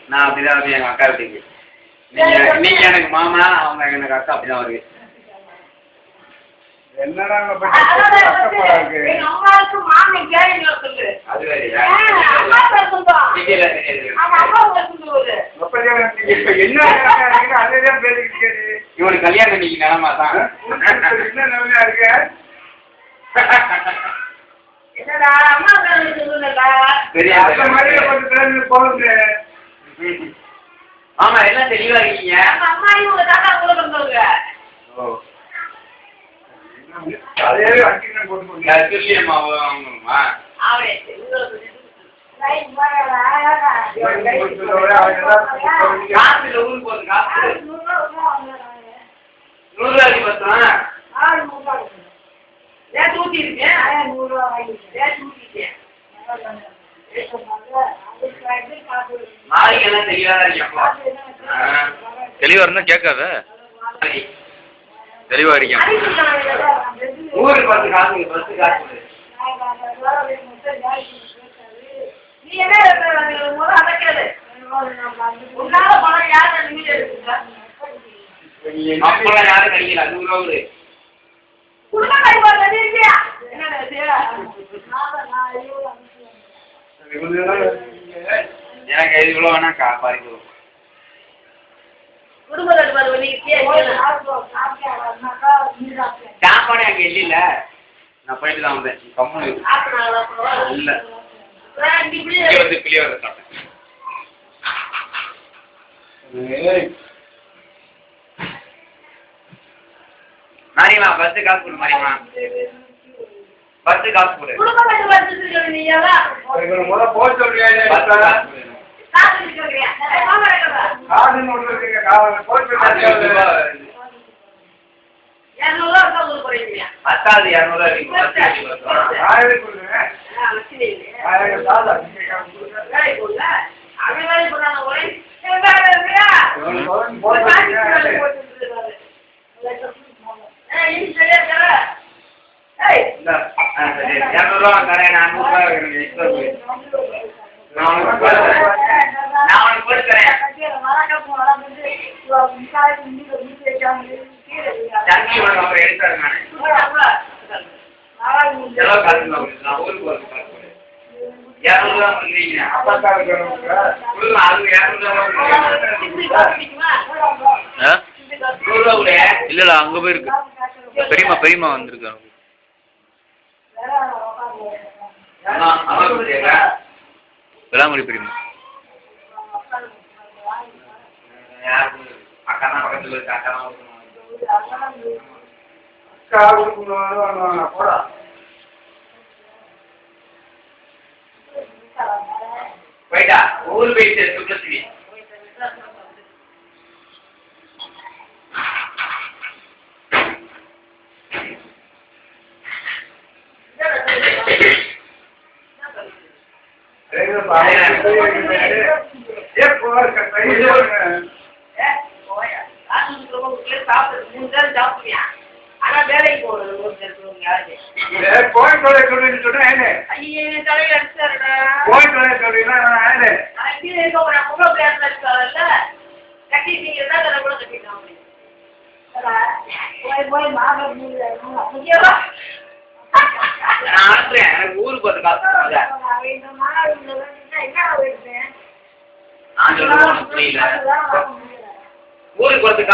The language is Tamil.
நான் அப்படிதான் வந்து எங்க அக்கா வீட்டுக்கு நீங்க எனக்கு மாமா அவங்க எனக்கு அக்கா அப்படிதான் வருது. என்னடா அது வேறையா இவனுக்கு கல்யாணம் இன்னைக்கு நிலமா தான் என்ன நிலைமையா இருக்கு? ஆமா எல்லாம் தெளிவா இருக்கீங்க. தெளிவா இருந்தா கேட்காத தெளிவா இருக்கேன். ஊருக்கு பத்து காசு பத்து காசு அப்பெல்லாம் யாரும் கிடைக்கல 100 ரூபா எனக்கு இவ்வளோ வேணா காப்பாறிக்குவோம். சாப்பாடு அங்க இல்ல நான் போயிட்டு தான் வந்தேன். கம்மனு இல்ல வந்து கிளியர் சாப்பிட்டேன். மாரியம்மா பத்து காசு கொடு மாரியம்மா பத்து காசு கொடு. பத்தாவது 200 ரூபா தரேன். நான் 100 ரூபா நான் உனக்கு போட்டு தரேன். தண்ணி உனக்கு அப்புறம் எடுத்தாரு நானு எவ்வளோ காசு நான் ஊருக்கு போகிறது காசு 200 ரூபா கொடுக்குறீங்க. கொடுங்க அது 200 ரூபா இல்ல அங்க போயிருக்கு பெரியமா வந்திருக்காங்க. வெளாங்குடி பெரியமா அக்கா தான் பக்கத்துல இருக்கு. அக்கா தான் போடா போயிட்டா ஊர் போயிட்டு சுற்றுலா ஊருக்கு ஒரு காசு புரியல ஊருக்கு ஒரு காசு